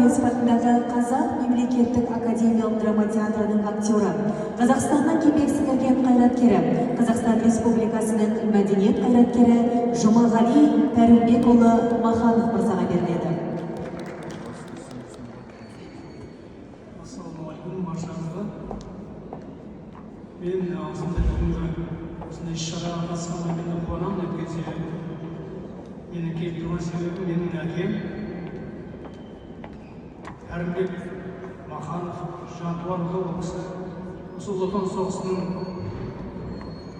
әуезов атындағы Қазақ мемлекеттік академиялық драма театрының актері, Қазақстанның еңбек сіңірген қайраткері, Қазақстан Республикасының мәдениет қайраткері Жұмағали Пәрімбекұлы Маханов мырзаға беріледі. Ассалаумағалейкум, баршаңызға. Мен осындай бүгінгі осындай іс-шараға қатысқанға мен қуанамын. Өйткені себебі менің келіп тұрған себебі менің әкем Пәрімбек Маханов Жантуарұлы, ол кісі осы Ұлы Отан соғысының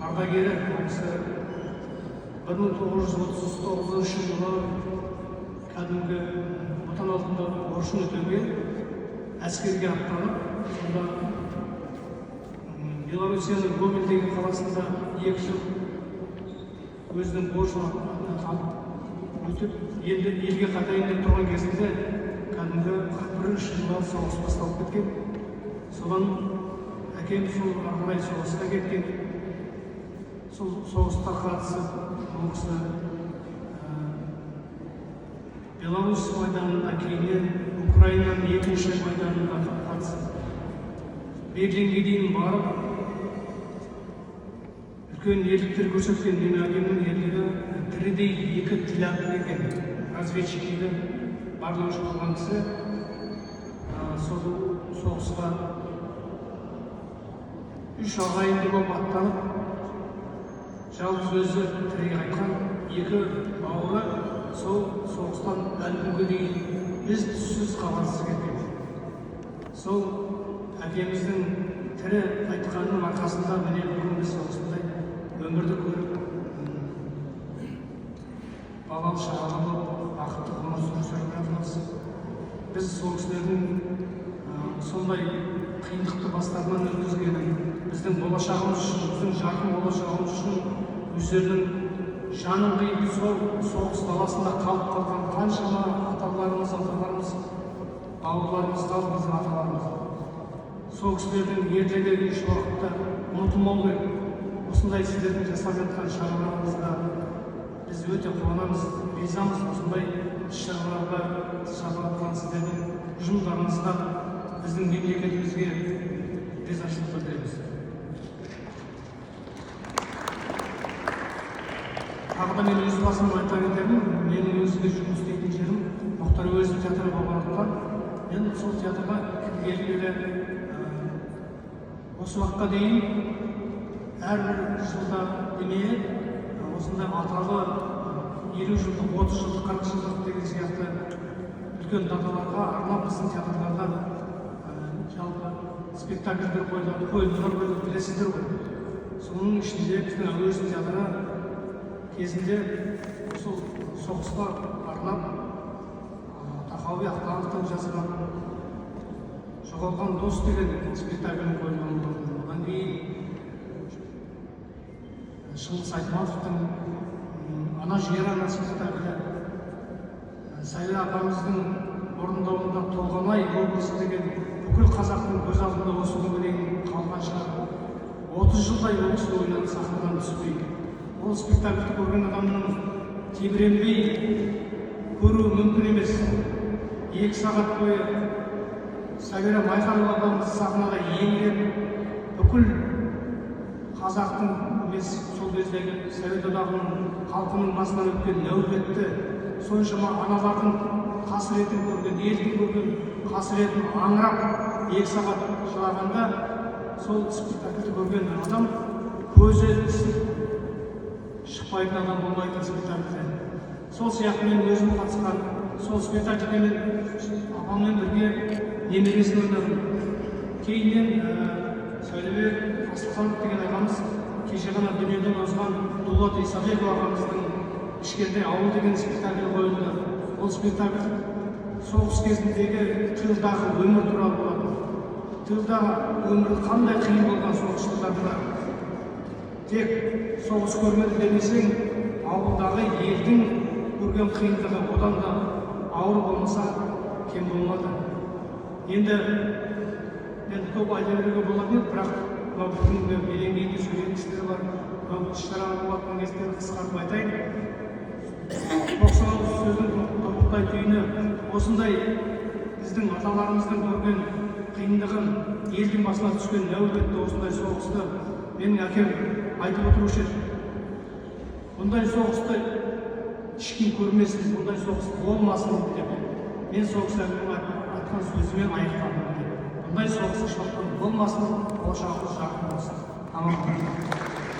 ардагері. Ол кісі 1939 жылы кәдімгі отан алдында борышын өтеуге әскерге аттанып, сонда Белоруссияның Гомель деген қаласында 2 жыл өзінің борышын өтеп, енді елге қайтайын деп тұрған кезінде кәдімгі 41 жылы соғыс басталып кеткен. Содан әкем сол арнайы соғысқа кеткен. Сол соғысқа қатысып, ол кісі Беларусь майданына, кейіннен Украинаның 2-ші майданына қатысып, Берлинге дейін барып, үлкен ерліктер көрсеткен. Менің әкемнің ерлігі тірідей 2 тіләпі деген разведчик дейді, барлаушы болған кісі. Сол соғысқа 3 ағайынды болып аттанып, жалғыз өзі тірі қайтқан. 2 бауыры сол соғыстан әлі күнге дейін із-түзсіз хабарсыз кеткен. Сол әкеміздің тірі қайтқанының арқасында міне бүгін біз осындай өмірді көріп, балалы шағалы болып, бақытты ғұмыр сүріп жатырмыз. Біз сол кісілердің сондай қиындықты бастарынан өткізгенін, біздің болашағымыз үшін, біздің жарқын болашағымыз үшін өздерінің жанын қиып сол соғыс даласында қалып қалған қаншама аталарымыз, бауырларымыз қалды, біздің аталарымыз. Сол кісілердің ерлігі еш уақытта ұмытылмау керек. Осындай сіздердің жасап жатқан шараларыңызға біз өте қуанамыз, ризамыз. Осындай іс-шараларға шақырылған сіздердің ұжымдарыңызға, біздің мемлекетімізге ризашылық білдіреміз. Тағы да мен өз басым айта кетемін. Менің өзімде жұмыс істейтін жерім Мұхтар Әуезов театры болғандықтан, мен сол театрға келгелі осы уақытқа дейін әрбір жылда демей, осындай аталы 50 жылдық, 30 жылдық, 40 жылдық деген сияқты үлкен даталарға арнап біздің театрларда жалпы спектакльдер қойылады, қойылымдар қойылады, білесіздер ғой. Соның ішінде біздің Әуезов театры кезінде сол соғысқа арнап Тахауи Ақтановтың жазған «Жоғалған дос» деген спектакльін қойылған болатын. Одан кейін Шыңғыс Айтматовтың «Ана жер ана» спектаклі, Сайла апамыздың орындауында «Толғанай облысы» деген бүкіл қазақтың көз алдында осы күнге дейін қалған шығар. 30 жылдай ол кісі ойнады, сахнадан түспей. Ол спектакльді көрген адамның тебіренбей көруі мүмкін емес. 2 сағат бойы Сәбира Майханова апамыз сахнада еңіреп, бүкіл қазақтың емес, сол кездегі Совет одағының халқының басынан өткен нәубетті, соншама аналардың қасіретін көрген, елдің көрген қасіретін аңырап 2 сағат жылағанда, сол спектакльді көрген адам көзі шықпайтын адам болмайтын спектакльде. Сол сияқты мен өзім қатысқан сол спектакльде мен апаммен бірге немересін ойнадым. Кейіннен Сәулебек Асылханов деген ағамыз кеше ғана дүниеден озған Дулат Исабеков ағамыздың «Кішкентай ауыл» деген спектакль қойылды. Ол спектакль соғыс кезіндегі тылдағы өмір туралы болады. Тылдағы өмірі қандай қиын болған соғыс жылдарында. Тек соғыс көрмеді демесең, ауылдағы елдің көрген қиындығы одан да ауыр болмаса кем болмады. Енді мен көп айта беруге болатын еді, бірақ бүгінгі менен кейінгі сөйлеген кісілер бар. Іс-шараға болатын кездерді қысқартып айтайын. 96 сөздің тоқтай түйіні осындай. Біз біздің аталарымыздың көрген қиындығын, елдің басына түскен нәубетті осындай соғысты менің әкем айтып отырушы еді. Бұндай соғысты ешкім көрмесін, бұндай соғыс болмасын деп. Мен соғыс айтқан сөзімен аяқтадым деп. Бұндай соғыс ешқашан болмасын, болашағымыз жарқын болсын. Аман болсын.